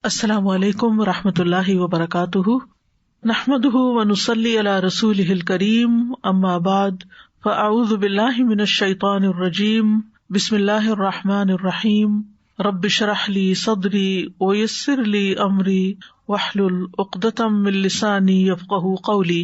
السلام علیکم ورحمۃ اللہ وبرکاتہ، نحمده ونصلی علی رسولہ الکریم، اما بعد فاعوذ باللہ من الشیطان الرجیم، بسم اللہ الرحمن الرحیم، رب اشرح لی صدری ویسر لی امری واحلل عقدۃ من لسانی یفقہوا قولی۔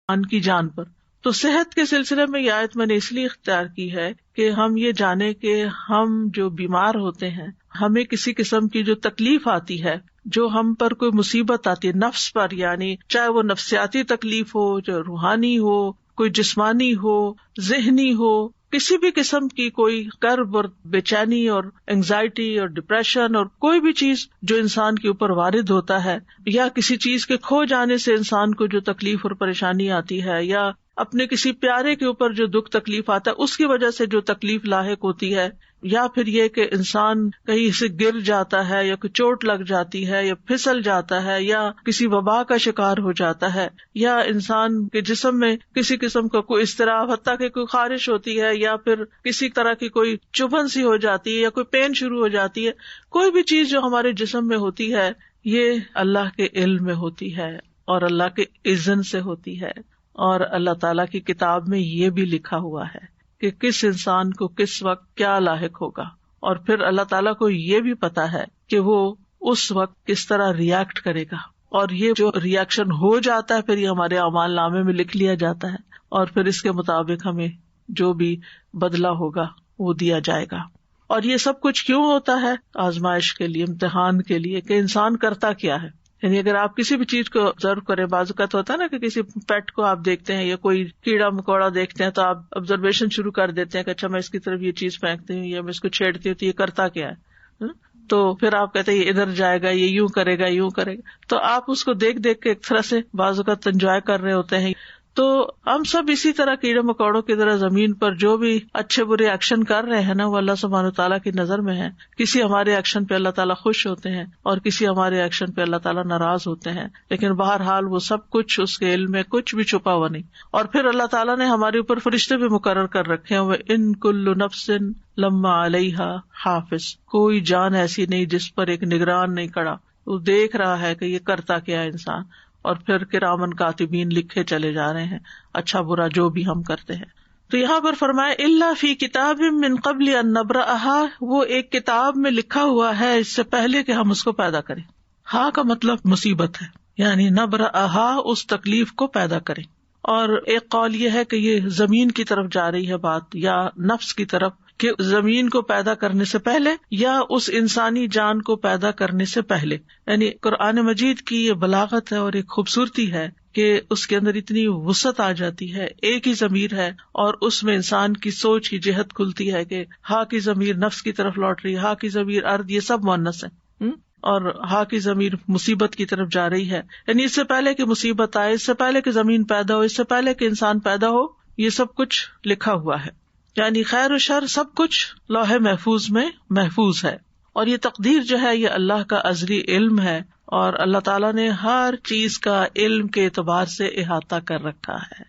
ان کی جان پر تو صحت کے سلسلے میں یہ آیت میں نے اس لیے اختیار کی ہے کہ ہم یہ جانیں کہ ہم جو بیمار ہوتے ہیں، ہمیں کسی قسم کی جو تکلیف آتی ہے، جو ہم پر کوئی مصیبت آتی ہے نفس پر، یعنی چاہے وہ نفسیاتی تکلیف ہو، جو روحانی ہو، کوئی جسمانی ہو، ذہنی ہو، کسی بھی قسم کی کوئی کرب اور بے چینی اور انگزائٹی اور ڈپریشن اور کوئی بھی چیز جو انسان کے اوپر وارد ہوتا ہے، یا کسی چیز کے کھو جانے سے انسان کو جو تکلیف اور پریشانی آتی ہے، یا اپنے کسی پیارے کے اوپر جو دکھ تکلیف آتا ہے اس کی وجہ سے جو تکلیف لاحق ہوتی ہے، یا پھر یہ کہ انسان کہیں سے گر جاتا ہے، یا کوئی چوٹ لگ جاتی ہے، یا پھسل جاتا ہے، یا کسی وبا کا شکار ہو جاتا ہے، یا انسان کے جسم میں کسی قسم کا کوئی اضطراب، حتیٰ کہ کوئی خارش ہوتی ہے، یا پھر کسی طرح کی کوئی چبھن سی ہو جاتی ہے، یا کوئی پین شروع ہو جاتی ہے، کوئی بھی چیز جو ہمارے جسم میں ہوتی ہے یہ اللہ کے علم میں ہوتی ہے اور اللہ کے اذن سے ہوتی ہے، اور اللہ تعالیٰ کی کتاب میں یہ بھی لکھا ہوا ہے کہ کس انسان کو کس وقت کیا لاحق ہوگا، اور پھر اللہ تعالیٰ کو یہ بھی پتا ہے کہ وہ اس وقت کس طرح ریئیکٹ کرے گا، اور یہ جو ریئیکشن ہو جاتا ہے پھر یہ ہمارے اعمال نامے میں لکھ لیا جاتا ہے، اور پھر اس کے مطابق ہمیں جو بھی بدلہ ہوگا وہ دیا جائے گا۔ اور یہ سب کچھ کیوں ہوتا ہے؟ آزمائش کے لیے، امتحان کے لیے کہ انسان کرتا کیا ہے۔ یعنی اگر آپ کسی بھی چیز کو آبزرو کریں، بعض اوقات ہوتا ہے نا کہ کسی پیٹ کو آپ دیکھتے ہیں یا کوئی کیڑا مکوڑا دیکھتے ہیں تو آپ آبزرویشن شروع کر دیتے ہیں کہ اچھا میں اس کی طرف یہ چیز پھینکتی ہوں یا میں اس کو چھیڑتی ہوں تو یہ کرتا کیا ہے، تو پھر آپ کہتے ہیں یہ ادھر جائے گا، یہ یوں کرے گا، یوں کرے گا، تو آپ اس کو دیکھ دیکھ کے ایک طرح سے بعض اوقات انجوائے کر رہے ہوتے ہیں۔ تو ہم سب اسی طرح کیڑے مکوڑوں کی طرح زمین پر جو بھی اچھے برے ایکشن کر رہے ہیں نا وہ اللہ سبحانہ تعالیٰ کی نظر میں ہے۔ کسی ہمارے ایکشن پہ اللہ تعالیٰ خوش ہوتے ہیں اور کسی ہمارے ایکشن پہ اللہ تعالیٰ ناراض ہوتے ہیں، لیکن بہرحال وہ سب کچھ اس کے علم میں کچھ بھی چھپا ہوا نہیں۔ اور پھر اللہ تعالیٰ نے ہمارے اوپر فرشتے بھی مقرر کر رکھے ہیں، وَإِن كُلُّ نَفْسٍ لَمَّا عَلَيْهَا حَافِظٌ، کوئی جان ایسی نہیں جس پر ایک نگران نہیں کھڑا، وہ دیکھ رہا ہے کہ یہ کرتا کیا ہے انسان، اور پھر کرامن کاتبین لکھے چلے جا رہے ہیں اچھا برا جو بھی ہم کرتے ہیں۔ تو یہاں پر فرمایا الا فی کتاب من قبل ان نبرأها، وہ ایک کتاب میں لکھا ہوا ہے اس سے پہلے کہ ہم اس کو پیدا کریں۔ ہاں کا مطلب مصیبت ہے، یعنی نبرأها اس تکلیف کو پیدا کریں۔ اور ایک قول یہ ہے کہ یہ زمین کی طرف جا رہی ہے بات، یا نفس کی طرف، کہ زمین کو پیدا کرنے سے پہلے یا اس انسانی جان کو پیدا کرنے سے پہلے۔ یعنی قرآن مجید کی یہ بلاغت ہے اور ایک خوبصورتی ہے کہ اس کے اندر اتنی وسعت آ جاتی ہے، ایک ہی ضمیر ہے اور اس میں انسان کی سوچ کی جہت کھلتی ہے کہ ہا کی ضمیر نفس کی طرف لوٹ رہی ہے، ہا کی ضمیر ارض، یہ سب مؤنث ہے، اور ہا کی ضمیر مصیبت کی طرف جا رہی ہے، یعنی اس سے پہلے کہ مصیبت آئے، اس سے پہلے کہ زمین پیدا ہو، اس سے پہلے کہ انسان پیدا ہو، یہ سب کچھ لکھا ہوا ہے۔ یعنی خیر و شر سب کچھ لوح محفوظ میں محفوظ ہے، اور یہ تقدیر جو ہے یہ اللہ کا ازلی علم ہے، اور اللہ تعالیٰ نے ہر چیز کا علم کے اعتبار سے احاطہ کر رکھا ہے،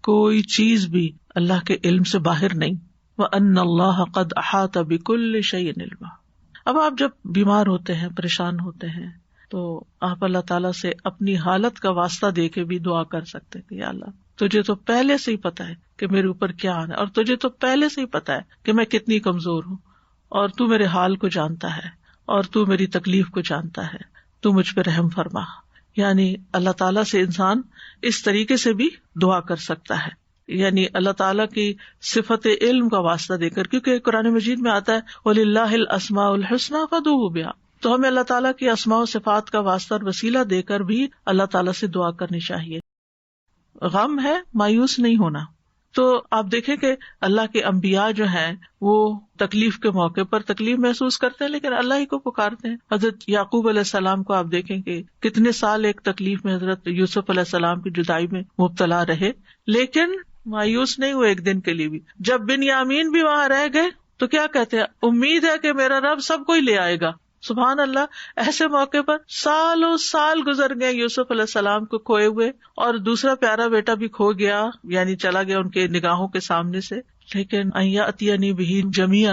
کوئی چیز بھی اللہ کے علم سے باہر نہیں۔ وَأَنَّ اللَّهَ قَدْ أَحَاطَ بِكُلِّ شَيْءٍ عِلْمًا۔ اب آپ جب بیمار ہوتے ہیں، پریشان ہوتے ہیں، تو آپ اللہ تعالیٰ سے اپنی حالت کا واسطہ دے کے بھی دعا کر سکتے ہیں کہ یا اللہ تجھے تو پہلے سے ہی پتا ہے کہ میرے اوپر کیا آنا ہے، اور تجھے تو پہلے سے ہی پتا ہے کہ میں کتنی کمزور ہوں، اور تو میرے حال کو جانتا ہے، اور تو میری تکلیف کو جانتا ہے، تو مجھ پہ رحم فرما۔ یعنی اللہ تعالیٰ سے انسان اس طریقے سے بھی دعا کر سکتا ہے، یعنی اللہ تعالیٰ کی صفت علم کا واسطہ دے کر، کیونکہ قرآن مجید میں آتا ہے وَلِلَّهِ الْأَسْمَاءُ الْحُسْنَىٰ فَادْعُوهُ بِهَا، تو ہمیں اللہ تعالیٰ کی اسماء و صفات کا واسطہ اور وسیلہ دے کر بھی اللہ تعالیٰ سے دعا کرنی چاہیے۔ غم ہے، مایوس نہیں ہونا۔ تو آپ دیکھیں کہ اللہ کے انبیاء جو ہیں وہ تکلیف کے موقع پر تکلیف محسوس کرتے ہیں لیکن اللہ ہی کو پکارتے ہیں۔ حضرت یعقوب علیہ السلام کو آپ دیکھیں کہ کتنے سال ایک تکلیف میں حضرت یوسف علیہ السلام کی جدائی میں مبتلا رہے، لیکن مایوس نہیں ہوئے ایک دن کے لیے بھی۔ جب بنیامین بھی وہاں رہ گئے تو کیا کہتے ہیں، امید ہے کہ میرا رب سب کو ہی لے آئے گا۔ سبحان اللہ، ایسے موقع پر سالوں سال گزر گئے یوسف علیہ السلام کو کھوئے ہوئے، اور دوسرا پیارا بیٹا بھی کھو گیا، یعنی چلا گیا ان کے نگاہوں کے سامنے سے، لیکن ان یأتینی بہ جمیعا،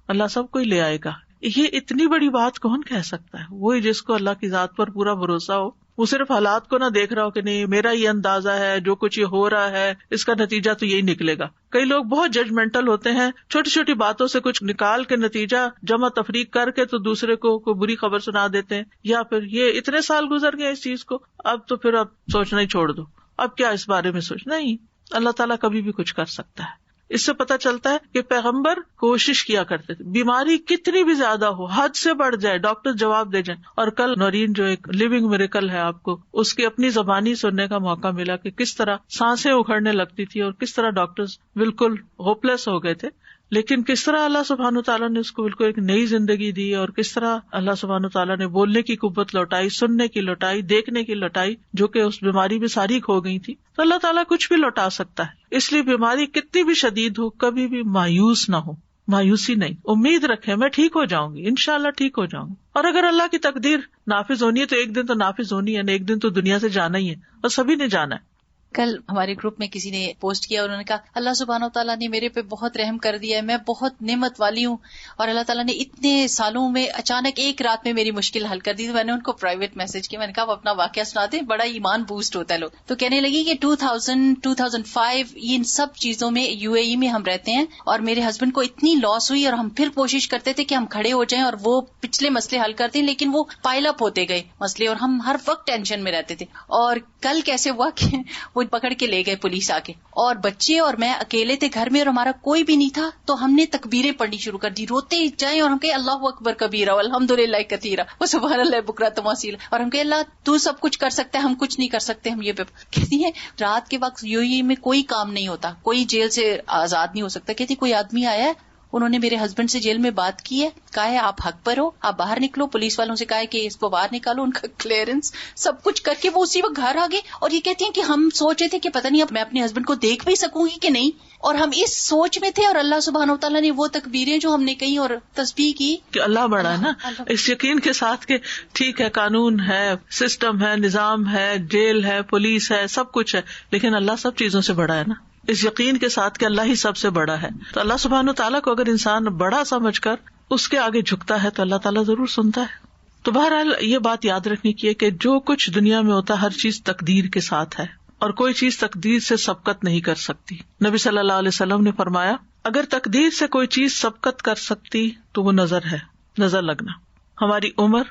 اللہ سب کو ہی لے آئے گا۔ یہ اتنی بڑی بات کون کہہ سکتا ہے؟ وہی جس کو اللہ کی ذات پر پورا بھروسہ ہو، وہ صرف حالات کو نہ دیکھ رہا ہو کہ نہیں میرا یہ اندازہ ہے، جو کچھ یہ ہو رہا ہے اس کا نتیجہ تو یہی نکلے گا. کئی لوگ بہت ججمنٹل ہوتے ہیں، چھوٹی چھوٹی باتوں سے کچھ نکال کے نتیجہ جمع تفریق کر کے تو دوسرے کو کوئی بری خبر سنا دیتے ہیں، یا پھر یہ اتنے سال گزر گئے اس چیز کو، اب تو پھر اب سوچنا ہی چھوڑ دو، اب کیا اس بارے میں سوچنا. نہیں، اللہ تعالیٰ کبھی بھی کچھ کر سکتا ہے. اس سے پتہ چلتا ہے کہ پیغمبر کوشش کیا کرتے تھے، بیماری کتنی بھی زیادہ ہو، حد سے بڑھ جائے، ڈاکٹر جواب دے جائیں. اور کل نورین جو ایک لیونگ میریکل ہے، آپ کو اس کی اپنی زبانی سننے کا موقع ملا کہ کس طرح سانسیں اکھڑنے لگتی تھی اور کس طرح ڈاکٹرز بالکل ہوپلیس ہو گئے تھے، لیکن کس طرح اللہ سبحانہ وتعالیٰ نے اس کو بالکل ایک نئی زندگی دی، اور کس طرح اللہ سبحانہ وتعالیٰ نے بولنے کی قوت لوٹائی، سننے کی لوٹائی، دیکھنے کی لوٹائی، جو کہ اس بیماری میں ساری کھو گئی تھی. تو اللہ تعالیٰ کچھ بھی لوٹا سکتا ہے. اس لیے بیماری کتنی بھی شدید ہو، کبھی بھی مایوس نہ ہو، مایوسی نہیں، امید رکھے میں ٹھیک ہو جاؤں گی، انشاءاللہ ٹھیک ہو جاؤں گی. اور اگر اللہ کی تقدیر نافذ ہونی ہے تو ایک دن تو نافذ ہونی ہے، ایک دن تو دنیا سے جانا ہی ہے، اور سبھی نے جانا ہے. کل ہمارے گروپ میں کسی نے پوسٹ کیا، انہوں نے کہا اللہ سبحانہ و تعالیٰ نے میرے پہ بہت رحم کر دیا ہے، میں بہت نعمت والی ہوں، اور اللہ تعالیٰ نے اتنے سالوں میں اچانک ایک رات میں میری مشکل حل کر دی. تو میں نے ان کو پرائیویٹ میسج کیا، میں نے کہا آپ اپنا واقعہ سنا دیں، بڑا ایمان بوسٹ ہوتا ہے لوگ. تو کہنے لگی کہ 2005 ان سب چیزوں میں UAE میں ہم رہتے ہیں، اور میرے ہسبینڈ کو اتنی لاس ہوئی، اور ہم پھر کوشش کرتے تھے کہ ہم کھڑے ہو جائیں اور وہ پچھلے مسئلے حل کرتے ہیں، لیکن وہ پائل اپ ہوتے گئے مسئلے، اور ہم ہر وقت ٹینشن میں رہتے تھے. اور کل کیسے ہوا کہ وہ پکڑ کے لے گئے پولیس آ کے، اور بچے اور میں اکیلے تھے گھر میں، اور ہمارا کوئی بھی نہیں تھا. تو ہم نے تکبیریں پڑھنی شروع کر دی، روتے جائیں، اور ہم کہے اللہ اکبر کبیرہ والحمدللہ کثیرہ وسبحان اللہ بکرۃ واسیلہ، اور ہم کہے اللہ تو سب کچھ کر سکتا ہے، ہم کچھ نہیں کر سکتے. ہم یہ کہتی ہیں رات کے وقت UAE میں کوئی کام نہیں ہوتا، کوئی جیل سے آزاد نہیں ہو سکتا. کہتی کوئی آدمی آیا ہے، انہوں نے میرے ہسبینڈ سے جیل میں بات کی ہے، کہا ہے آپ حق پر ہو، آپ باہر نکلو. پولیس والوں سے کہا ہے کہ اس کو باہر نکالو، ان کا کلیئرنس سب کچھ کر کے وہ اسی وقت گھر آ گئے. اور یہ کہتی ہیں کہ ہم سوچے تھے کہ پتہ نہیں اب میں اپنے ہسبینڈ کو دیکھ بھی سکوں گی کہ نہیں، اور ہم اس سوچ میں تھے، اور اللہ سبحانہ وتعالیٰ نے وہ تکبیریں جو ہم نے کہی اور تسبیح کی کہ اللہ بڑا ہے نا، اس یقین کے ساتھ کہ ٹھیک ہے قانون ہے، سسٹم ہے، نظام ہے، جیل ہے، پولیس ہے، سب کچھ ہے، لیکن اللہ سب چیزوں سے بڑا ہے نا، اس یقین کے ساتھ کہ اللہ ہی سب سے بڑا ہے. تو اللہ سبحانہ تعالیٰ کو اگر انسان بڑا سمجھ کر اس کے آگے جھکتا ہے تو اللہ تعالیٰ ضرور سنتا ہے. تو بہرحال یہ بات یاد رکھنی چاہیے کہ جو کچھ دنیا میں ہوتا ہے ہر چیز تقدیر کے ساتھ ہے، اور کوئی چیز تقدیر سے سبقت نہیں کر سکتی. نبی صلی اللہ علیہ وسلم نے فرمایا اگر تقدیر سے کوئی چیز سبقت کر سکتی تو وہ نظر ہے، نظر لگنا. ہماری عمر،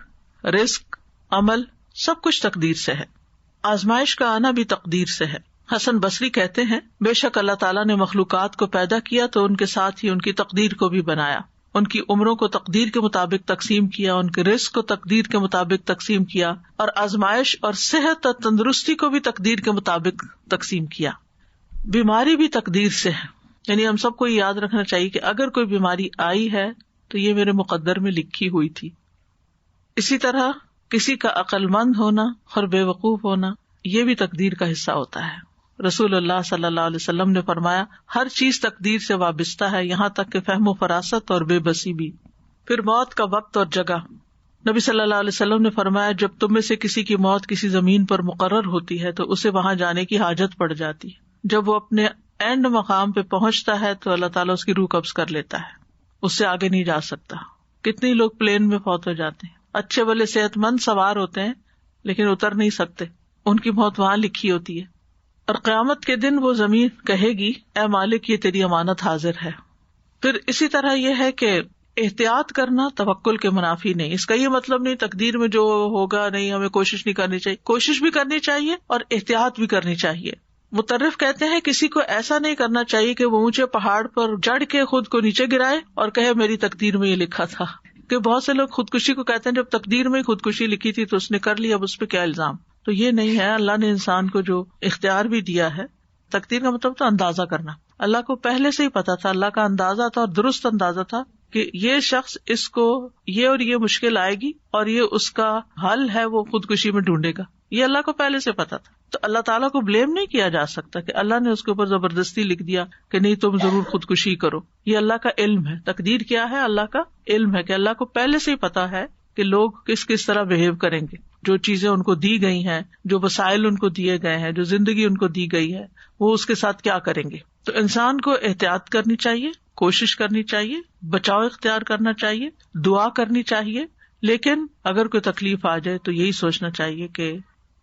رزق، عمل سب کچھ تقدیر سے ہے. آزمائش کا آنا بھی تقدیر سے ہے. حسن بصری کہتے ہیں بے شک اللہ تعالیٰ نے مخلوقات کو پیدا کیا تو ان کے ساتھ ہی ان کی تقدیر کو بھی بنایا. ان کی عمروں کو تقدیر کے مطابق تقسیم کیا، ان کے رزق کو تقدیر کے مطابق تقسیم کیا، اور آزمائش اور صحت اور تندرستی کو بھی تقدیر کے مطابق تقسیم کیا. بیماری بھی تقدیر سے ہے، یعنی ہم سب کو یہ یاد رکھنا چاہیے کہ اگر کوئی بیماری آئی ہے تو یہ میرے مقدر میں لکھی ہوئی تھی. اسی طرح کسی کا عقل مند ہونا اور بے وقوف ہونا یہ بھی تقدیر کا حصہ ہوتا ہے. رسول اللہ صلی اللہ علیہ وسلم نے فرمایا ہر چیز تقدیر سے وابستہ ہے، یہاں تک کہ فہم و فراست اور بے بسی بھی. پھر موت کا وقت اور جگہ. نبی صلی اللہ علیہ وسلم نے فرمایا جب تم میں سے کسی کی موت کسی زمین پر مقرر ہوتی ہے تو اسے وہاں جانے کی حاجت پڑ جاتی ہے. جب وہ اپنے اینڈ مقام پہ پہنچتا ہے تو اللہ تعالیٰ اس کی روح قبض کر لیتا ہے، اس سے آگے نہیں جا سکتا. کتنی لوگ پلین میں فوت ہو جاتے ہیں، اچھے بھلے صحت مند سوار ہوتے ہیں لیکن اتر نہیں سکتے، ان کی موت وہاں لکھی ہوتی ہے. اور قیامت کے دن وہ زمین کہے گی اے مالک یہ تیری امانت حاضر ہے. پھر اسی طرح یہ ہے کہ احتیاط کرنا توکل کے منافی نہیں. اس کا یہ مطلب نہیں تقدیر میں جو ہوگا نہیں ہمیں کوشش نہیں کرنی چاہیے، کوشش بھی کرنی چاہیے اور احتیاط بھی کرنی چاہیے. مترف کہتے ہیں کسی کو ایسا نہیں کرنا چاہیے کہ وہ اونچے پہاڑ پر چڑھ کے خود کو نیچے گرائے اور کہے میری تقدیر میں یہ لکھا تھا. کہ بہت سے لوگ خودکشی کو کہتے ہیں جب تقدیر میں خودکشی لکھی تھی تو اس نے کر لی، اب اس پہ کیا الزام. تو یہ نہیں ہے. اللہ نے انسان کو جو اختیار بھی دیا ہے، تقدیر کا مطلب تو اندازہ کرنا. اللہ کو پہلے سے ہی پتا تھا، اللہ کا اندازہ تھا اور درست اندازہ تھا کہ یہ شخص اس کو یہ اور یہ مشکل آئے گی اور یہ اس کا حل ہے وہ خودکشی میں ڈھونڈے گا. یہ اللہ کو پہلے سے پتا تھا. تو اللہ تعالیٰ کو بلیم نہیں کیا جا سکتا کہ اللہ نے اس کے اوپر زبردستی لکھ دیا کہ نہیں تم ضرور خودکشی کرو. یہ اللہ کا علم ہے. تقدیر کیا ہے؟ اللہ کا علم ہے کہ اللہ کو پہلے سے ہی پتا ہے کہ لوگ کس طرح بہیو کریں گے. جو چیزیں ان کو دی گئی ہیں، جو وسائل ان کو دیے گئے ہیں، جو زندگی ان کو دی گئی ہے، وہ اس کے ساتھ کیا کریں گے. تو انسان کو احتیاط کرنی چاہیے، کوشش کرنی چاہیے، بچاؤ اختیار کرنا چاہیے، دعا کرنی چاہیے، لیکن اگر کوئی تکلیف آ جائے تو یہی سوچنا چاہیے کہ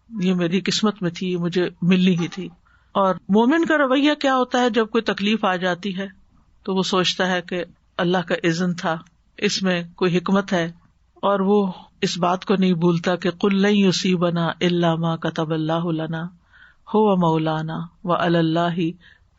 یہ میری قسمت میں تھی، مجھے ملنی ہی تھی. اور مومن کا رویہ کیا ہوتا ہے جب کوئی تکلیف آ جاتی ہے تو وہ سوچتا ہے کہ اللہ کا اذن تھا، اس میں کوئی حکمت ہے، اور وہ اس بات کو نہیں بھولتا کہ قل لن یصیبنا الا ما کتب اللہ لنا هو مولانا وعلی اللہ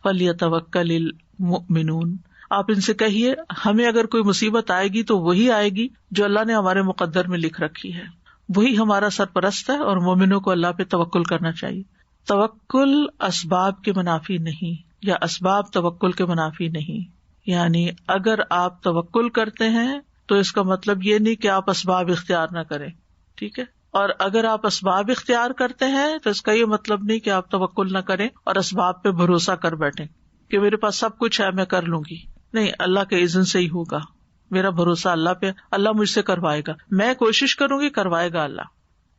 فلیتوکل المؤمنون. آپ ان سے کہیے ہمیں اگر کوئی مصیبت آئے گی تو وہی آئے گی جو اللہ نے ہمارے مقدر میں لکھ رکھی ہے، وہی ہمارا سرپرست ہے، اور مومنوں کو اللہ پہ توکل کرنا چاہیے. توکل اسباب کے منافی نہیں، یا اسباب توکل کے منافی نہیں. یعنی اگر آپ توکل کرتے ہیں تو اس کا مطلب یہ نہیں کہ آپ اسباب اختیار نہ کریں، ٹھیک ہے. اور اگر آپ اسباب اختیار کرتے ہیں تو اس کا یہ مطلب نہیں کہ آپ توکل نہ کریں اور اسباب پہ بھروسہ کر بیٹھیں کہ میرے پاس سب کچھ ہے، میں کر لوں گی. نہیں، اللہ کے اذن سے ہی ہوگا. میرا بھروسہ اللہ پہ، اللہ مجھ سے کروائے گا، میں کوشش کروں گی، کروائے گا اللہ.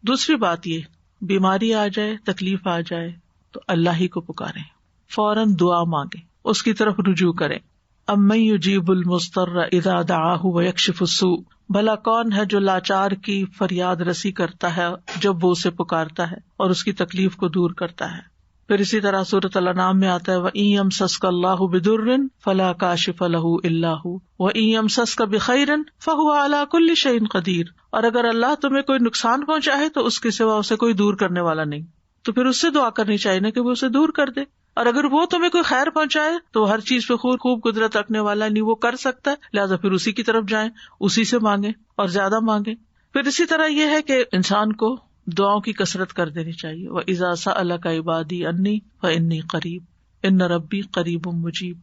دوسری بات یہ، بیماری آ جائے، تکلیف آ جائے تو اللہ ہی کو پکاریں، فوراً دعا مانگیں، اس کی طرف رجوع کریں. امن یجیب المضطر اذا دعاہ ویکشف السوء، بھلا کون ہے جو لاچار کی فریاد رسی کرتا ہے جب وہ اسے پکارتا ہے اور اس کی تکلیف کو دور کرتا ہے. پھر اسی طرح سورۃ الانعام میں آتا ہے وَإِن يَمْسَسْكَ اللَّهُ بِضُرٍّ فَلَا كَاشِفَ لَهُ إِلَّا هُوَ وَإِن يَمْسَسْكَ بِخَيْرٍ فَهُوَ عَلَى كُلِّ شَيْءٍ قَدِيرٌ. اور اگر اللہ تمہیں کوئی نقصان پہنچائے تو اس کے سوا اسے کوئی دور کرنے والا نہیں، تو پھر اس سے دعا کرنی چاہیے نا کہ وہ اسے دور کر دے. اور اگر وہ تمہیں کوئی خیر پہنچائے تو ہر چیز پہ خوب قدرت رکھنے والا نہیں، وہ کر سکتا ہے، لہٰذا پھر اسی کی طرف جائیں، اسی سے مانگیں اور زیادہ مانگیں. پھر اسی طرح یہ ہے کہ انسان کو دعاؤں کی کثرت کر دینی چاہیے. وَإِذَا سَأَلَكَ عِبَادِي عَنِّي فَإِنِّي قَرِيبٌ إِنَّ رَبِّي قَرِيبٌ مُجِيبٌ.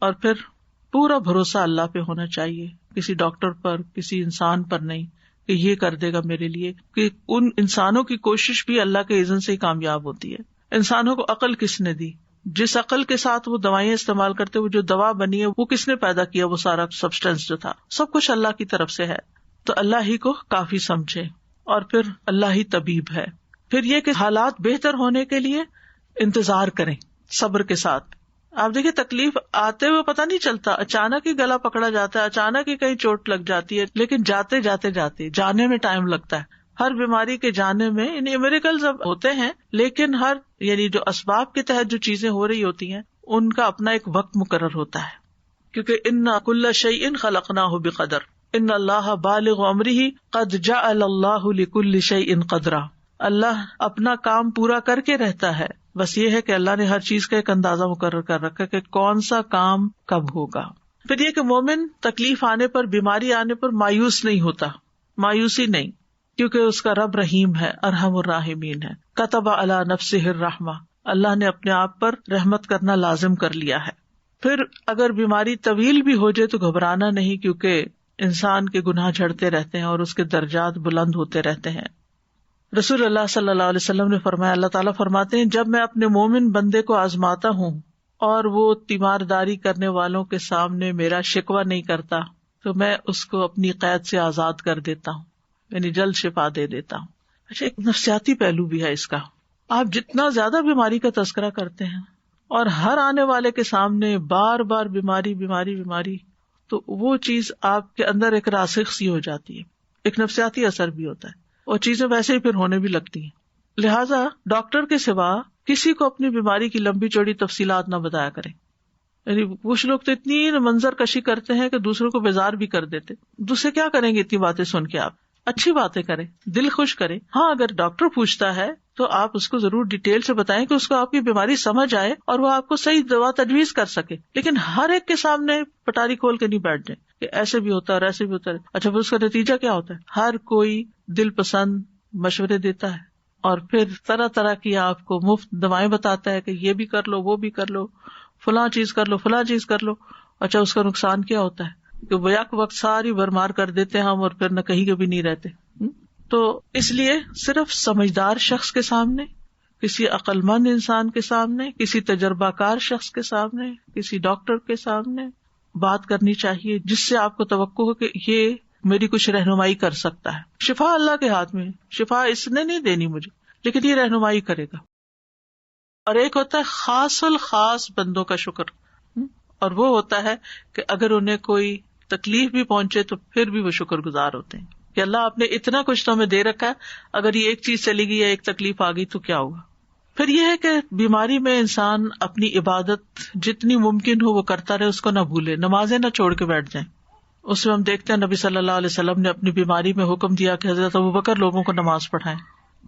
اور پھر پورا بھروسہ اللہ پہ ہونا چاہیے، کسی ڈاکٹر پر، کسی انسان پر نہیں کہ یہ کر دے گا میرے لیے، کہ ان انسانوں کی کوشش بھی اللہ کے اذن سے ہی کامیاب ہوتی ہے. انسانوں کو عقل کس نے دی؟ جس عقل کے ساتھ وہ دوائیں استعمال کرتے، وہ جو دوا بنی ہے وہ کس نے پیدا کیا؟ وہ سارا سبسٹینس جو تھا سب کچھ اللہ کی طرف سے ہے. تو اللہ ہی کو کافی سمجھے، اور پھر اللہ ہی طبیب ہے. پھر یہ کہ حالات بہتر ہونے کے لیے انتظار کریں صبر کے ساتھ. آپ دیکھیں تکلیف آتے ہوئے پتہ نہیں چلتا، اچانک ہی گلا پکڑا جاتا ہے، اچانک ہی کہیں چوٹ لگ جاتی ہے، لیکن جاتے جانے میں ٹائم لگتا ہے. ہر بیماری کے جانے میں یعنی میریکلز اب ہوتے ہیں، لیکن ہر یعنی جو اسباب کے تحت جو چیزیں ہو رہی ہوتی ہیں ان کا اپنا ایک وقت مقرر ہوتا ہے. کیونکہ ان کل شیء خلقناہ بقدر ان اللہ بالغ امرہ قد جعل اللہ لکل شیء قدرا. اللہ اپنا کام پورا کر کے رہتا ہے، بس یہ ہے کہ اللہ نے ہر چیز کا ایک اندازہ مقرر کر رکھا کہ کون سا کام کب ہوگا. پھر یہ کہ مومن تکلیف آنے پر، بیماری آنے پر مایوس نہیں ہوتا، مایوسی نہیں، کیونکہ اس کا رب رحیم ہے، ارحم الراحمین ہے. کتب علی نفسہ الرحمہ، اللہ نے اپنے آپ پر رحمت کرنا لازم کر لیا ہے. پھر اگر بیماری طویل بھی ہو جائے تو گھبرانا نہیں، کیونکہ انسان کے گناہ جھڑتے رہتے ہیں اور اس کے درجات بلند ہوتے رہتے ہیں. رسول اللہ صلی اللہ علیہ وسلم نے فرمایا، اللہ تعالیٰ فرماتے ہیں جب میں اپنے مومن بندے کو آزماتا ہوں اور وہ تیمارداری کرنے والوں کے سامنے میرا شکوہ نہیں کرتا تو میں اس کو اپنی قید سے آزاد کر دیتا ہوں، یعنی جلد شفا دے دیتا ہوں. اچھا، ایک نفسیاتی پہلو بھی ہے اس کا. آپ جتنا زیادہ بیماری کا تذکرہ کرتے ہیں اور ہر آنے والے کے سامنے بار بار بیماری تو وہ چیز آپ کے اندر ایک راسخ سی ہو جاتی ہے، ایک نفسیاتی اثر بھی ہوتا ہے اور چیزیں ویسے ہی پھر ہونے بھی لگتی ہیں. لہٰذا ڈاکٹر کے سوا کسی کو اپنی بیماری کی لمبی چوڑی تفصیلات نہ بتایا کریں. یعنی کچھ لوگ تو اتنی منظر کشی کرتے ہیں کہ دوسروں کو بیزار بھی کر دیتے. دوسرے کیا کریں گے اتنی باتیں سن کے؟ آپ اچھی باتیں کریں، دل خوش کریں. ہاں، اگر ڈاکٹر پوچھتا ہے تو آپ اس کو ضرور ڈیٹیل سے بتائیں کہ اس کو آپ کی بیماری سمجھ آئے اور وہ آپ کو صحیح دوا تجویز کر سکے. لیکن ہر ایک کے سامنے پٹاری کھول کے نہیں بیٹھ جائیں کہ ایسے بھی ہوتا ہے اور ایسے بھی ہوتا ہے. اچھا، پھر اس کا نتیجہ کیا ہوتا ہے؟ ہر کوئی دل پسند مشورے دیتا ہے اور پھر طرح طرح کی آپ کو مفت دوائیں بتاتا ہے کہ یہ بھی کر لو، وہ بھی کر لو، فلاں چیز کر لو، فلاں چیز کر لو. اچھا، اس کا نقصان کیا ہوتا ہے کہ بیک وقت ساری برمار کر دیتے ہیں ہم اور پھر نہ کہیں کبھی نہیں رہتے. تو اس لیے صرف سمجھدار شخص کے سامنے، کسی عقل مند انسان کے سامنے، کسی تجربہ کار شخص کے سامنے، کسی ڈاکٹر کے سامنے بات کرنی چاہیے جس سے آپ کو توقع ہو کہ یہ میری کچھ رہنمائی کر سکتا ہے. شفا اللہ کے ہاتھ میں، شفا اس نے نہیں دینی مجھے، لیکن یہ رہنمائی کرے گا. اور ایک ہوتا ہے خاص الخاص بندوں کا شکر، اور وہ ہوتا ہے کہ اگر انہیں کوئی تکلیف بھی پہنچے تو پھر بھی وہ شکر گزار ہوتے ہیں کہ اللہ آپ نے اتنا کچھ تو ہمیں دے رکھا ہے، اگر یہ ایک چیز چلی گئی یا ایک تکلیف آ گئی تو کیا ہوگا. پھر یہ ہے کہ بیماری میں انسان اپنی عبادت جتنی ممکن ہو وہ کرتا رہے، اس کو نہ بھولے، نمازیں نہ چھوڑ کے بیٹھ جائیں. اس میں ہم دیکھتے ہیں نبی صلی اللہ علیہ وسلم نے اپنی بیماری میں حکم دیا کہ حضرت ابوبکر لوگوں کو نماز پڑھائیں.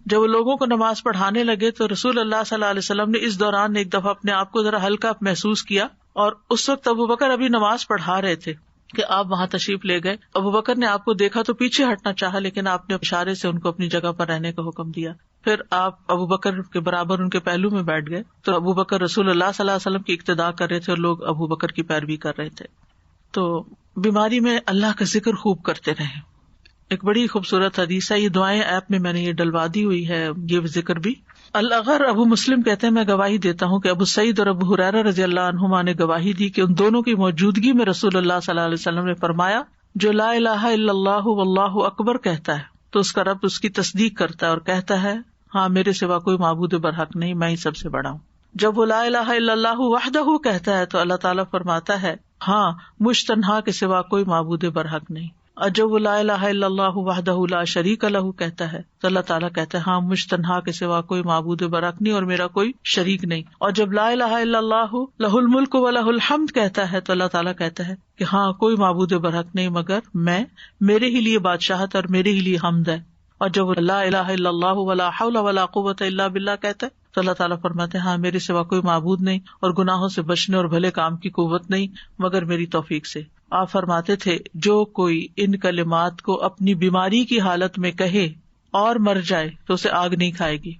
جب وہ لوگوں کو نماز پڑھانے لگے تو رسول اللہ صلی اللہ علیہ وسلم نے اس دوران ایک دفعہ اپنے آپ کو ذرا ہلکا محسوس کیا، اور اس وقت ابوبکر ابھی نماز پڑھا رہے تھے کہ آپ وہاں تشریف لے گئے. ابوبکر نے آپ کو دیکھا تو پیچھے ہٹنا چاہا، لیکن آپ نے اشارے سے ان کو اپنی جگہ پر رہنے کا حکم دیا. پھر آپ ابوبکر کے برابر ان کے پہلو میں بیٹھ گئے تو ابوبکر رسول اللہ صلی اللہ علیہ وسلم کی اقتداء کر رہے تھے اور لوگ ابوبکر کی پیروی کر رہے تھے. تو بیماری میں اللہ کا ذکر خوب کرتے رہیں. ایک بڑی خوبصورت حدیث ہے، یہ دعائیں ایپ میں نے یہ ڈلوا دی ہوئی ہے، یہ ذکر بھی. الاغر ابو مسلم کہتے ہیں میں گواہی دیتا ہوں کہ ابو سعید اور ابو ہریرہ رضی اللہ عنہما نے گواہی دی کہ ان دونوں کی موجودگی میں رسول اللہ صلی اللہ علیہ وسلم نے فرمایا جو لا الہ الا اللہ واللہ اکبر کہتا ہے تو اس کا رب اس کی تصدیق کرتا ہے اور کہتا ہے ہاں میرے سوا کوئی معبود برحق نہیں، میں ہی سب سے بڑا ہوں. جب وہ لا الہ الا اللہ وحدہ کہتا ہے تو اللہ تعالیٰ فرماتا ہے ہاں مجھ تنہا کے سوا کوئی معبود برحق نہیں. اور جب وہ لا الہ الا اللہ وحدہ لا شریک لہ کہتا ہے تو اللہ تعالیٰ کہتا ہے ہاں مجھ تنہا کے سوا کوئی معبود برحق نہیں اور میرا کوئی شریک نہیں. اور جب لا الہ الا اللہ لہ الملک و لہ الحمد کہتا ہے تو اللہ تعالیٰ کہتا ہے کہ ہاں کوئی معبود برحق نہیں مگر میں، میرے ہی لیے بادشاہت اور میرے ہی لیے حمد ہے. اور جب وہ لا الہ الا اللہ ولا حول ولا قوۃ الا باللہ کہتا ہے تو اللہ تعالیٰ فرماتے ہیں ہاں میرے سوا کوئی معبود نہیں اور گناہوں سے بچنے اور بھلے کام کی قوت نہیں مگر میری توفیق سے. آپ فرماتے تھے جو کوئی ان کلمات کو اپنی بیماری کی حالت میں کہے اور مر جائے تو اسے آگ نہیں کھائے گی.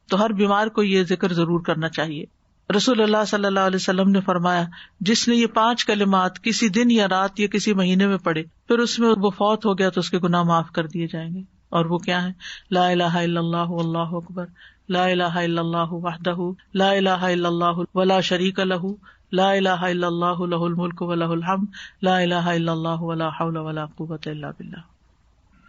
تو ہر بیمار کو یہ ذکر ضرور کرنا چاہیے. رسول اللہ صلی اللہ علیہ وسلم نے فرمایا جس نے یہ 5 کلمات کسی دن یا رات یا کسی مہینے میں پڑھے پھر اس میں وہ فوت ہو گیا تو اس کے گناہ معاف کر دیے جائیں گے. اور وہ کیا ہے؟ لا الہ الا اللہ واللہ اکبر، لا الہ الا اللہ وحدہ لا الہ الا اللہ ولا شریک لہ، لا الہ الا اللہ لہ الملک و لہ الحمد، لا الہ الا اللہ ولا حول ولا قوۃ الا باللہ.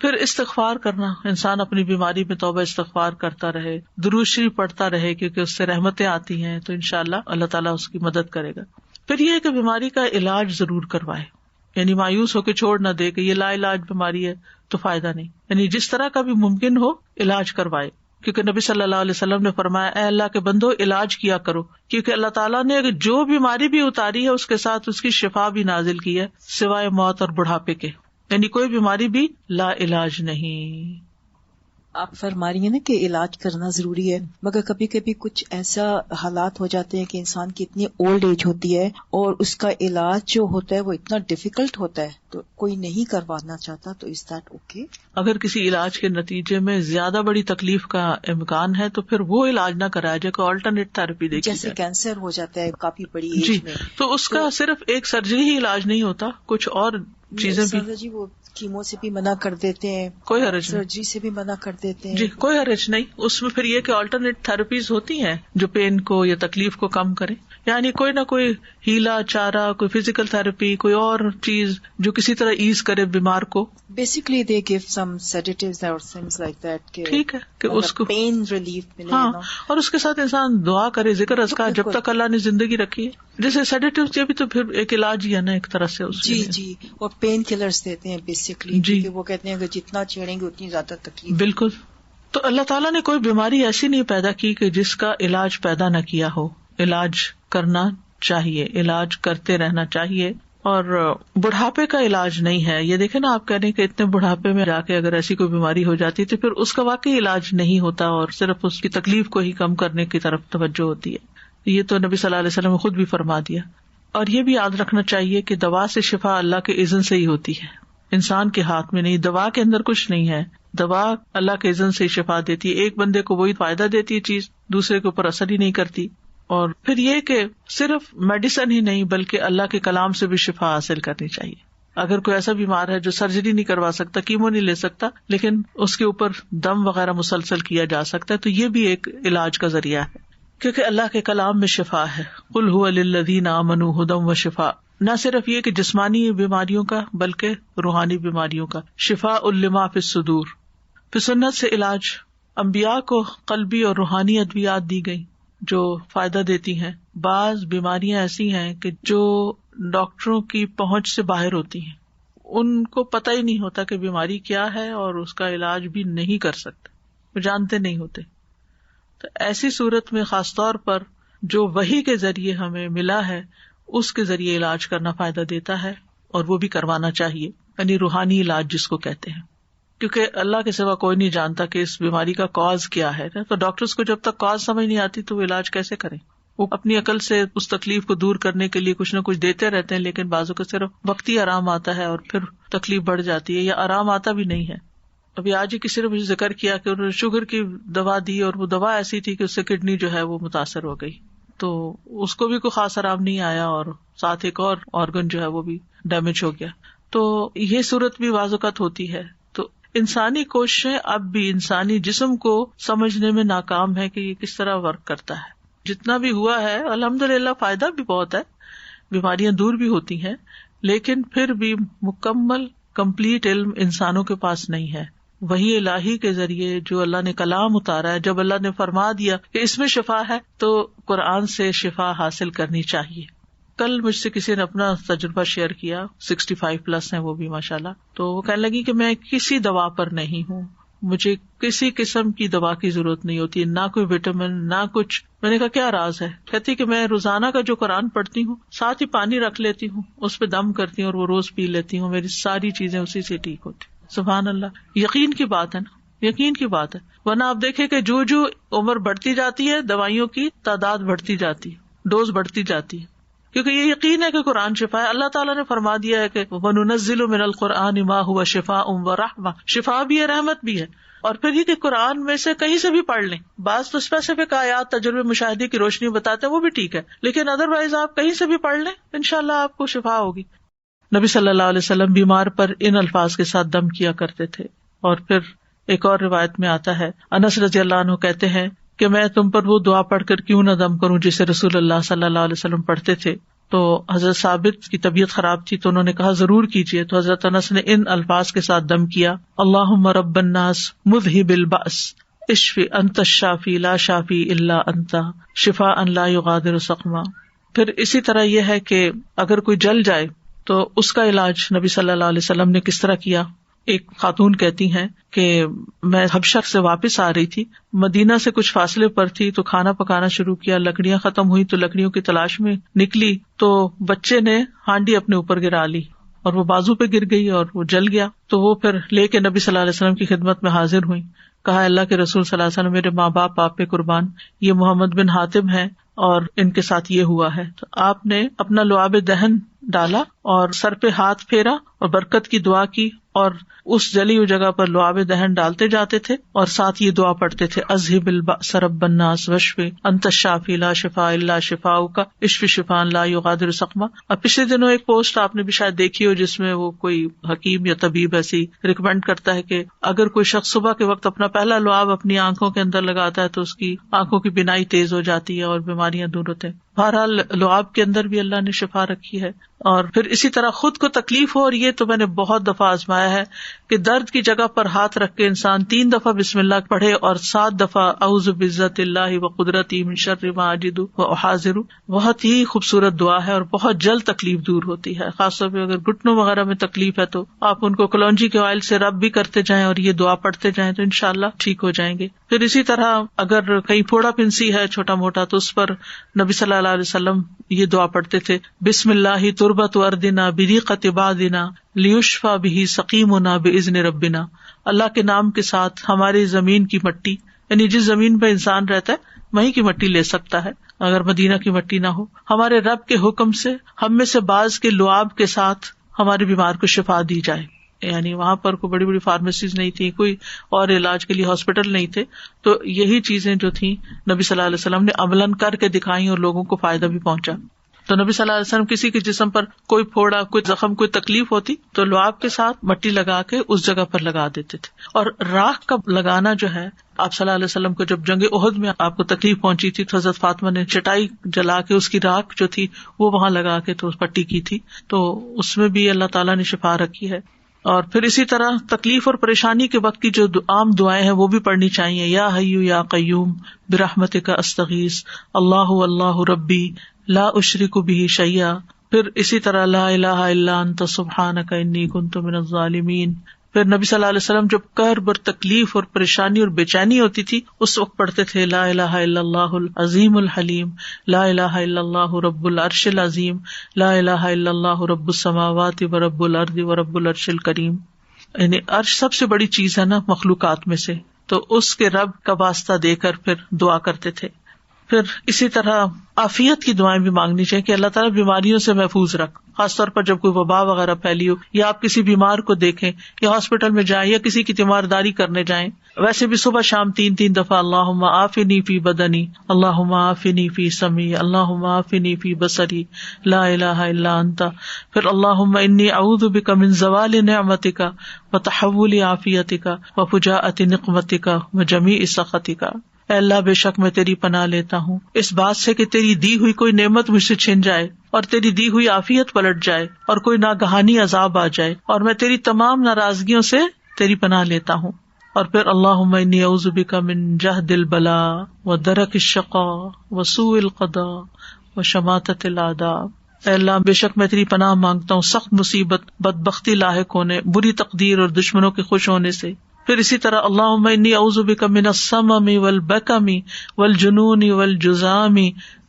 پھر استغفار کرنا، انسان اپنی بیماری میں توبہ استغفار کرتا رہے، درود شریف پڑھتا رہے کیونکہ اس سے رحمتیں آتی ہیں تو انشاءاللہ اللہ تعالیٰ اس کی مدد کرے گا. پھر یہ ہے کہ بیماری کا علاج ضرور کروائے، یعنی مایوس ہو کے چھوڑ نہ دے کہ یہ لا علاج بیماری ہے تو فائدہ نہیں، یعنی جس طرح کا بھی ممکن ہو علاج کروائے. کیونکہ نبی صلی اللہ علیہ وسلم نے فرمایا اے اللہ کے بندو علاج کیا کرو، کیونکہ اللہ تعالیٰ نے جو بیماری بھی اتاری ہے اس کے ساتھ اس کی شفا بھی نازل کی ہے سوائے موت اور بڑھاپے کے، یعنی کوئی بیماری بھی لا علاج نہیں. آپ فرما رہی ہیں نا کہ علاج کرنا ضروری ہے، مگر کبھی کبھی کچھ ایسا حالات ہو جاتے ہیں کہ انسان کی اتنی اولڈ ایج ہوتی ہے اور اس کا علاج جو ہوتا ہے وہ اتنا ڈیفیکلٹ ہوتا ہے تو کوئی نہیں کروانا چاہتا، تو از دیٹ اوکے؟ اگر کسی علاج کے نتیجے میں زیادہ بڑی تکلیف کا امکان ہے تو پھر وہ علاج نہ کرایا جائے، کوئی آلٹرنیٹ تھراپی دیکھی جائے. جیسے کینسر ہو جاتا ہے کافی بڑی ایج میں تو اس کا صرف ایک سرجری ہی علاج نہیں ہوتا، کچھ اور چیزیں بھی. جی وہ کیمو سے بھی منع کر دیتے ہیں، کوئی حرج نہیں، سرجری سے بھی منع کر دیتے ہیں. جی کوئی حرج نہیں. اس میں پھر یہ کہ آلٹرنیٹ تھراپیز ہوتی ہیں جو پین کو یا تکلیف کو کم کرے، یعنی کوئی نہ کوئی ہیلا چارہ، کوئی فزیکل تھراپی، کوئی اور چیز جو کسی طرح ایز کرے بیمار کو. بیسکلی دے گیو سم سیڈیٹیوز اور تھنگز لائک دیٹ، ٹھیک ہے کہ اس کو پین ریلیف ملے. ہاں، اور اس کے ساتھ انسان دعا کرے، ذکر اذکار جب تک اللہ نے زندگی رکھی ہے. جیسے سیڈیٹیوز یہ بھی تو پھر ایک علاج ہی ہے نا ایک طرح سے. اس جی جی، اور پین کلرز دیتے ہیں بیسکلی، جی وہ کہتے ہیں کہ جتنا چھیڑیں گے اتنی زیادہ تکلیف. بالکل. تو اللہ تعالیٰ نے کوئی بیماری ایسی نہیں پیدا کی کہ جس کا علاج پیدا نہ کیا ہو. علاج کرنا چاہیے، علاج کرتے رہنا چاہیے. اور بڑھاپے کا علاج نہیں ہے. یہ دیکھیں نا، آپ کہہ رہے ہیں کہ اتنے بڑھاپے میں جا کے اگر ایسی کوئی بیماری ہو جاتی تو پھر اس کا واقعی علاج نہیں ہوتا اور صرف اس کی تکلیف کو ہی کم کرنے کی طرف توجہ ہوتی ہے. یہ تو نبی صلی اللہ علیہ وسلم نے خود بھی فرما دیا. اور یہ بھی یاد رکھنا چاہیے کہ دوا سے شفا اللہ کے اذن سے ہی ہوتی ہے، انسان کے ہاتھ میں نہیں. دوا کے اندر کچھ نہیں ہے، دوا اللہ کے اذن سے شفا دیتی ہے. ایک بندے کو وہی فائدہ دیتی ہے چیز، دوسرے کے اوپر اثر ہی نہیں کرتی. اور پھر یہ کہ صرف میڈیسن ہی نہیں بلکہ اللہ کے کلام سے بھی شفا حاصل کرنی چاہیے. اگر کوئی ایسا بیمار ہے جو سرجری نہیں کروا سکتا، کیمو نہیں لے سکتا، لیکن اس کے اوپر دم وغیرہ مسلسل کیا جا سکتا ہے، تو یہ بھی ایک علاج کا ذریعہ ہے، کیونکہ اللہ کے کلام میں شفا ہے. قل هو للذین آمنوا ھدی وشفاء. نہ صرف یہ کہ جسمانی بیماریوں کا بلکہ روحانی بیماریوں کا. شفاء لما فی الصدور. پھر سنت سے علاج. انبیاء کو قلبی اور روحانی ادویات دی گئی جو فائدہ دیتی ہیں. بعض بیماریاں ایسی ہیں کہ جو ڈاکٹروں کی پہنچ سے باہر ہوتی ہیں، ان کو پتہ ہی نہیں ہوتا کہ بیماری کیا ہے اور اس کا علاج بھی نہیں کر سکتے، وہ جانتے نہیں ہوتے. تو ایسی صورت میں خاص طور پر جو وحی کے ذریعے ہمیں ملا ہے اس کے ذریعے علاج کرنا فائدہ دیتا ہے، اور وہ بھی کروانا چاہیے، یعنی روحانی علاج جس کو کہتے ہیں، کیونکہ اللہ کے سوا کوئی نہیں جانتا کہ اس بیماری کا کاز کیا ہے. تو ڈاکٹرز کو جب تک کاز سمجھ نہیں آتی تو وہ علاج کیسے کریں؟ وہ اپنی عقل سے اس تکلیف کو دور کرنے کے لیے کچھ نہ کچھ دیتے رہتے ہیں، لیکن بعضوں کو صرف وقتی آرام آتا ہے اور پھر تکلیف بڑھ جاتی ہے، یا آرام آتا بھی نہیں ہے. ابھی آج ہی کسی نے مجھے ذکر کیا کہ انہوں نے شوگر کی دوا دی اور وہ دوا ایسی تھی کہ اس سے کڈنی جو ہے وہ متاثر ہو گئی، تو اس کو بھی کوئی خاص آرام نہیں آیا اور ساتھ ایک اور آرگن جو ہے وہ بھی ڈیمیج ہو گیا. تو یہ صورت بھی بعض اوقات ہوتی ہے. تو انسانی کوششیں اب بھی انسانی جسم کو سمجھنے میں ناکام ہے کہ یہ کس طرح ورک کرتا ہے. جتنا بھی ہوا ہے الحمدللہ فائدہ بھی بہت ہے، بیماریاں دور بھی ہوتی ہیں، لیکن پھر بھی مکمل کمپلیٹ علم انسانوں کے پاس نہیں ہے. وہی الہی کے ذریعے جو اللہ نے کلام اتارا ہے، جب اللہ نے فرما دیا کہ اس میں شفا ہے تو قرآن سے شفا حاصل کرنی چاہیے. کل مجھ سے کسی نے اپنا تجربہ شیئر کیا، 65+ ہیں وہ بھی ماشاءاللہ. تو وہ کہنے لگی کہ میں کسی دوا پر نہیں ہوں، مجھے کسی قسم کی دوا کی ضرورت نہیں ہوتی، نہ کوئی وٹامن نہ کچھ. میں نے کہا کیا راز ہے؟ کہتی کہ میں روزانہ کا جو قرآن پڑھتی ہوں ساتھ ہی پانی رکھ لیتی ہوں، اس پہ دم کرتی ہوں اور وہ روز پی لیتی ہوں، میری ساری چیزیں اسی سے ٹھیک ہوتی. سبحان اللہ، یقین کی بات ہے نا، یقین کی بات ہے. ورنہ آپ دیکھیں کہ جو عمر بڑھتی جاتی ہے دوائیوں کی تعداد بڑھتی جاتی ہے، ڈوز بڑھتی جاتی ہے، کیونکہ یہ یقین ہے کہ قرآن شفا ہے. اللہ تعالیٰ نے فرما دیا ہے کہ وَنُنَزِّلُ مِنَ الْقُرْآنِ مَا هُوَ شِفَاءٌ وَرَحْمَةٌ، شفا بھی ہے رحمت بھی ہے. اور پھر یہ کہ قرآن میں سے کہیں سے بھی پڑھ لیں، بعض تو اسپیسیفک آیات تجربے مشاہدے کی روشنی بتاتے ہیں وہ بھی ٹھیک ہے، لیکن ادروائز آپ کہیں سے بھی پڑھ لیں انشاءاللہ آپ کو شفا ہوگی. نبی صلی اللہ علیہ وسلم بیمار پر ان الفاظ کے ساتھ دم کیا کرتے تھے. اور پھر ایک اور روایت میں آتا ہے، انس رضی اللہ عنہ کہتے ہیں کہ میں تم پر وہ دعا پڑھ کر کیوں نہ دم کروں جسے رسول اللہ صلی اللہ علیہ وسلم پڑھتے تھے. تو حضرت ثابت کی طبیعت خراب تھی تو انہوں نے کہا ضرور کیجیے. تو حضرت انس نے ان الفاظ کے ساتھ دم کیا، اللہم رب الناس مذہب البأس اشفی انت الشافی لا شافی الا انت شفاء لا یغادر سقما. پھر اسی طرح یہ ہے کہ اگر کوئی جل جائے تو اس کا علاج نبی صلی اللہ علیہ وسلم نے کس طرح کیا. ایک خاتون کہتی ہیں کہ میں حبشہ سے واپس آ رہی تھی، مدینہ سے کچھ فاصلے پر تھی، تو کھانا پکانا شروع کیا، لکڑیاں ختم ہوئی تو لکڑیوں کی تلاش میں نکلی تو بچے نے ہانڈی اپنے اوپر گرا لی اور وہ بازو پہ گر گئی اور وہ جل گیا. تو وہ پھر لے کے نبی صلی اللہ علیہ وسلم کی خدمت میں حاضر ہوئی. کہا اللہ کے رسول صلی اللہ علیہ وسلم، میرے ماں باپ آپ پہ قربان، یہ محمد بن حاتم ہیں اور ان کے ساتھ یہ ہوا ہے. تو آپ نے اپنا لعاب دہن ڈالا اور سر پہ ہاتھ پھیرا اور برکت کی دعا کی، اور اس جلی ہوئی جگہ پر لعاب دہن ڈالتے جاتے تھے اور ساتھ یہ دعا پڑھتے تھے، اذہب البأس رب الناس واشفی انت الشافی لا شفاء الا شفاؤک اشفی شفاء لا یغادر سقما. اب پچھلے دنوں ایک پوسٹ آپ نے بھی شاید دیکھی ہو جس میں وہ کوئی حکیم یا طبیب ایسی ریکمینڈ کرتا ہے کہ اگر کوئی شخص صبح کے وقت اپنا پہلا لعاب اپنی آنکھوں کے اندر لگاتا ہے تو اس کی آنکھوں کی بینائی تیز ہو جاتی ہے اور بیماریاں دور ہوتے ہیں. بہرحال لعاب کے اندر بھی اللہ نے شفا رکھی ہے. اور پھر اسی طرح خود کو تکلیف ہو، اور یہ تو میں نے بہت دفعہ آزمایا ہے کہ درد کی جگہ پر ہاتھ رکھ کے انسان 3 دفعہ بسم اللہ پڑھے اور 7 دفعہ اعوذ بعزت اللہ وقدرتی من شر ما اجد واحاذر. بہت ہی خوبصورت دعا ہے اور بہت جلد تکلیف دور ہوتی ہے. خاص طور پہ اگر گھٹنوں وغیرہ میں تکلیف ہے تو آپ ان کو کلونجی کے آئل سے رب بھی کرتے جائیں اور یہ دعا پڑھتے جائیں تو انشاءاللہ ٹھیک ہو جائیں گے. پھر اسی طرح اگر کہیں پھوڑا پھنسی ہے چھوٹا موٹا تو اس پر نبی صلی اللہ علیہ وسلم یہ دعا پڑھتے تھے، بسم اللہ تربت اردنا بریقت بادنا لیشفی بہ سقیمنا باذن ربنا. اللہ کے نام کے ساتھ ہماری زمین کی مٹی، یعنی جس زمین پہ انسان رہتا ہے وہیں کی مٹی لے سکتا ہے اگر مدینہ کی مٹی نہ ہو، ہمارے رب کے حکم سے ہم میں سے بعض کے لعاب کے ساتھ ہمارے بیمار کو شفا دی جائے. یعنی وہاں پر کوئی بڑی بڑی فارمیسیز نہیں تھی، کوئی اور علاج کے لیے ہاسپٹل نہیں تھے، تو یہی چیزیں جو تھیں نبی صلی اللہ علیہ وسلم نے عملاً کر کے دکھائیں اور لوگوں کو فائدہ بھی پہنچا. تو نبی صلی اللہ علیہ وسلم کسی کے جسم پر کوئی پھوڑا، کوئی زخم، کوئی تکلیف ہوتی تو لعاب کے ساتھ مٹی لگا کے اس جگہ پر لگا دیتے تھے. اور راکھ کا لگانا جو ہے، آپ صلی اللہ علیہ وسلم کو جب جنگ احد میں آپ کو تکلیف پہنچی تھی تو حضرت فاطمہ نے چٹائی جلا کے اس کی راکھ جو تھی وہ وہاں لگا کے تو پٹی کی تھی، تو اس میں بھی اللہ تعالیٰ نے شفا رکھی ہے. اور پھر اسی طرح تکلیف اور پریشانی کے وقت کی جو عام دعائیں ہیں وہ بھی پڑھنی چاہیے. یا حیّ یا قیوم برحمتک استغیث اللہ اللہ ربی لا اشرک بہ شیئا پھر اسی طرح لا الہ الا انت سبحانک انی کنت من الظالمین. پھر نبی صلی اللہ علیہ وسلم جب کرب اور تکلیف اور پریشانی اور بے چینی ہوتی تھی اس وقت پڑھتے تھے لا الہ الا اللہ العظیم الحلیم، لا الہ الا اللہ رب العرش العظیم، لا الہ الا اللہ رب السماوات و رب الارض و رب العرش الکریم. یعنی عرش سب سے بڑی چیز ہے نا مخلوقات میں سے، تو اس کے رب کا واسطہ دے کر پھر دعا کرتے تھے. پھر اسی طرح عافیت کی دعائیں بھی مانگنی چاہیے کہ اللہ تعالیٰ بیماریوں سے محفوظ رکھ، خاص طور پر جب کوئی وبا وغیرہ پھیلی ہو یا آپ کسی بیمار کو دیکھیں یا ہاسپٹل میں جائیں یا کسی کی تیمارداری کرنے جائیں. ویسے بھی صبح شام 3 دفعہ اللہم عافنی فی بدنی، اللہم عافنی فی سمعی، اللہم عافنی فی بصری، لا الہ الا انت. پھر اللہم انی اعوذ بک من زوال نعمتک وتحول عافیتک وفجاءۃ نقمتک وجمیع سخطک. اے اللہ بے شک میں تیری پناہ لیتا ہوں اس بات سے کہ تیری دی ہوئی کوئی نعمت مجھ سے چھن جائے اور تیری دی ہوئی عافیت پلٹ جائے اور کوئی ناگہانی عذاب آ جائے، اور میں تیری تمام ناراضگیوں سے تیری پناہ لیتا ہوں. اور پھر اللہم انی اعوذ بک من جہد البلاء ودرک الشقاء وسوء القضاء وشماتۃ الاعداء. اے اللہ بے شک میں تیری پناہ مانگتا ہوں سخت مصیبت، بدبختی لاحق ہونے، بری تقدیر اور دشمنوں کے خوش ہونے سے. پھر اسی طرح اللہم انی اعوذ بک من السمم والبکم والجنون والجذام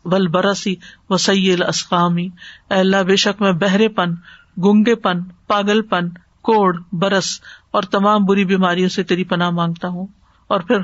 والبرص وسیء الاسقام. اے اللہ بے شک میں بہرے پن، گنگے پن، پاگل پن، کوڑ، برس اور تمام بری بیماریوں سے تیری پناہ مانگتا ہوں. اور پھر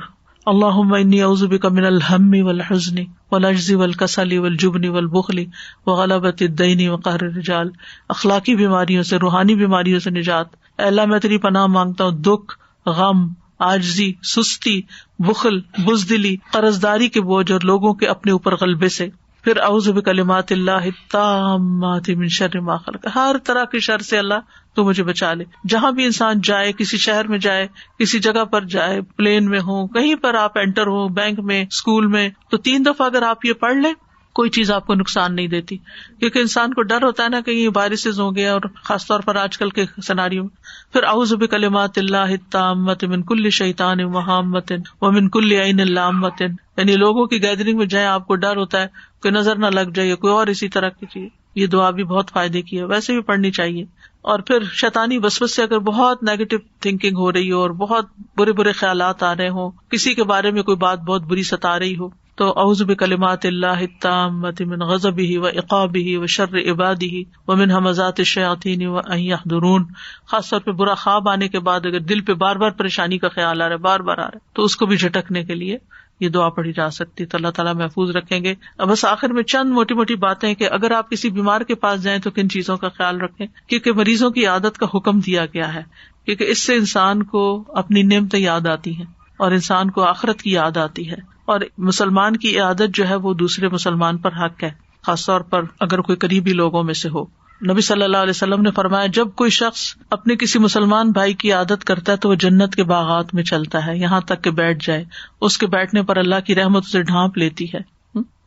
اللہم انی اعوذ بک من الہم والحزن والعجز والکسل والجبن والبخل وغلبۃ الدین وقہر الرجال. اخلاقی بیماریوں سے، روحانی بیماریوں سے نجات. اے اللہ میں تیری پناہ مانگتا ہوں دکھ، غم، عاجزی، سستی، بخل، بزدلی، قرضداری کے بوجھ اور لوگوں کے اپنے اوپر غلبے سے. پھر اعوذ بکلمات اللہ التامات من شر ما خلق. ہر طرح کے شر سے اللہ تو مجھے بچا لے. جہاں بھی انسان جائے، کسی شہر میں جائے، کسی جگہ پر جائے، پلین میں ہو، کہیں پر آپ انٹر ہو، بینک میں، اسکول میں، تو 3 دفعہ اگر آپ یہ پڑھ لیں کوئی چیز آپ کو نقصان نہیں دیتی. کیونکہ انسان کو ڈر ہوتا ہے نا کہیں وائرسز ہوں گے، اور خاص طور پر آج کل کے سیناریو میں. پھر اعوذ بکلمات اللہ التامات من کل شیطان وہامۃ ومن کل عین لامۃ. یعنی لوگوں کی گیدرنگ میں جائیں، آپ کو ڈر ہوتا ہے کہ نظر نہ لگ جائے یا کوئی اور اسی طرح کی چیز. یہ دعا بھی بہت فائدے کی ہے، ویسے بھی پڑھنی چاہیے. اور پھر شیطانی وسوسے سے اگر بہت نیگیٹو تھنکنگ ہو رہی ہو اور بہت برے برے خیالات آ رہے ہوں، کسی کے بارے میں کوئی بات بہت بری ستا رہی ہو، تو اعوذ بکلمات اللہ التامات من غضبہ وعقابہ وشر عبادہ ومن ھمزات الشیاطین وان یحضرون. خاص طور پہ برا خواب آنے کے بعد اگر دل پہ بار بار پریشانی کا خیال آ رہا ہے، بار بار آ رہا ہے، تو اس کو بھی جھٹکنے کے لیے یہ دعا پڑھی جا سکتی. تو اللہ تعالیٰ محفوظ رکھیں گے. بس آخر میں چند موٹی موٹی باتیں کہ اگر آپ کسی بیمار کے پاس جائیں تو کن چیزوں کا خیال رکھیں، کیونکہ مریضوں کی عادت کا حکم دیا گیا ہے، کیونکہ اس سے انسان کو اپنی نعمتیں یاد آتی ہیں اور انسان کو آخرت کی یاد آتی ہے. اور مسلمان کی عادت جو ہے وہ دوسرے مسلمان پر حق ہے، خاص طور پر اگر کوئی قریبی لوگوں میں سے ہو. نبی صلی اللہ علیہ وسلم نے فرمایا جب کوئی شخص اپنے کسی مسلمان بھائی کی عادت کرتا ہے تو وہ جنت کے باغات میں چلتا ہے یہاں تک کہ بیٹھ جائے. اس کے بیٹھنے پر اللہ کی رحمت اسے ڈھانپ لیتی ہے.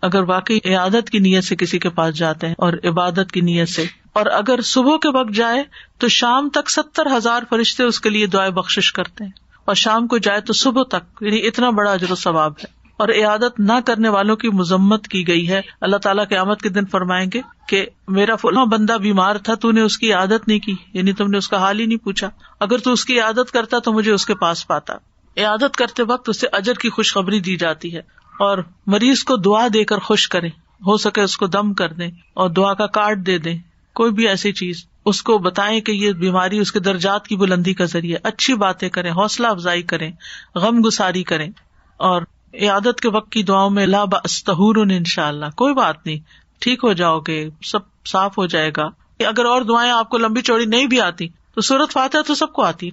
اگر واقعی عادت کی نیت سے کسی کے پاس جاتے ہیں اور عبادت کی نیت سے، اور اگر صبح کے وقت جائے تو شام تک 70,000 فرشتے اس کے لیے دعائیں بخشش کرتے ہیں، اور شام کو جائے تو صبح تک، یعنی اتنا بڑا اجر و ثواب ہے. اور عیادت نہ کرنے والوں کی مذمت کی گئی ہے. اللہ تعالیٰ قیامت کے دن فرمائیں گے کہ میرا فلاں بندہ بیمار تھا، تو نے اس کی عیادت نہیں کی، یعنی تم نے اس کا حال ہی نہیں پوچھا. اگر تو اس کی عیادت کرتا تو مجھے اس کے پاس پاتا. عیادت کرتے وقت اسے اجر کی خوشخبری دی جاتی ہے، اور مریض کو دعا دے کر خوش کریں، ہو سکے اس کو دم کر دیں اور دعا کا کارڈ دے دیں، کوئی بھی ایسی چیز اس کو بتائیں کہ یہ بیماری اس کے درجات کی بلندی کا ذریعہ. اچھی باتیں کریں، حوصلہ افزائی کریں، غم گساری کریں. اور عیادت کے وقت کی دعاؤں میں لا بأس طہور انشاءاللہ، کوئی بات نہیں، ٹھیک ہو جاؤ گے، سب صاف ہو جائے گا. اگر اور دعائیں آپ کو لمبی چوڑی نہیں بھی آتی تو سورۃ فاتحہ تو سب کو آتی،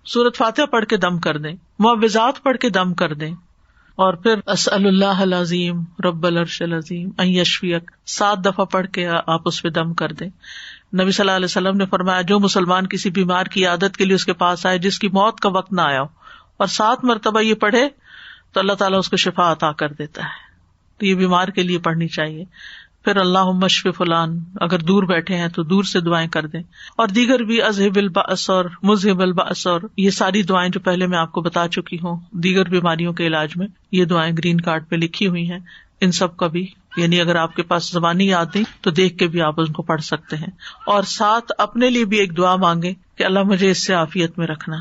سورۃ فاتحہ پڑھ کے دم کر دیں، معوذات پڑھ کے دم کر دیں. اور پھر اسأل اللہ العظیم رب العرش العظیم ان یشفیک 7 دفعہ پڑھ کے آپ اس پہ دم کر دیں. نبی صلی اللہ علیہ وسلم نے فرمایا جو مسلمان کسی بیمار کی عادت کے لیے اس کے پاس آئے جس کی موت کا وقت نہ آیا ہو اور 7 مرتبہ یہ پڑھے تو اللہ تعالیٰ اس کو شفا عطا کر دیتا ہے. تو یہ بیمار کے لیے پڑھنی چاہیے. پھر اللہم اشف فلان، اگر دور بیٹھے ہیں تو دور سے دعائیں کر دیں. اور دیگر بھی اذہب البأس اور مذہب البأس، اور یہ ساری دعائیں جو پہلے میں آپ کو بتا چکی ہوں دیگر بیماریوں کے علاج میں، یہ دعائیں گرین کارڈ پہ لکھی ہوئی ہیں. ان سب کا بھی، یعنی اگر آپ کے پاس زبانی یاد نہیں تو دیکھ کے بھی آپ ان کو پڑھ سکتے ہیں. اور ساتھ اپنے لیے بھی ایک دعا مانگے کہ اللہ مجھے اس سے عافیت میں رکھنا،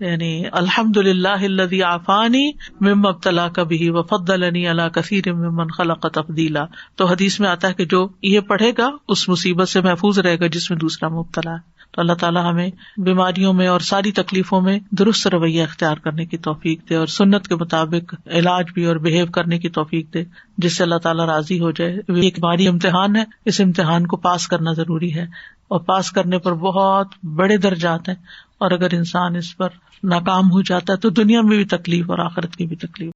یعنی الحمدللہ الذی عافانی مما ابتلاک بہ وفضلنی علی کثیر ممن خلق تفضیلا. تو حدیث میں آتا ہے کہ جو یہ پڑھے گا اس مصیبت سے محفوظ رہے گا جس میں دوسرا مبتلا ہے. تو اللہ تعالیٰ ہمیں بیماریوں میں اور ساری تکلیفوں میں درست رویہ اختیار کرنے کی توفیق دے، اور سنت کے مطابق علاج بھی اور بہیو کرنے کی توفیق دے جس سے اللہ تعالیٰ راضی ہو جائے. یہ ایک بھاری امتحان ہے، اس امتحان کو پاس کرنا ضروری ہے، اور پاس کرنے پر بہت بڑے درجات ہیں، اور اگر انسان اس پر ناکام ہو جاتا ہے تو دنیا میں بھی تکلیف اور آخرت کی بھی تکلیف.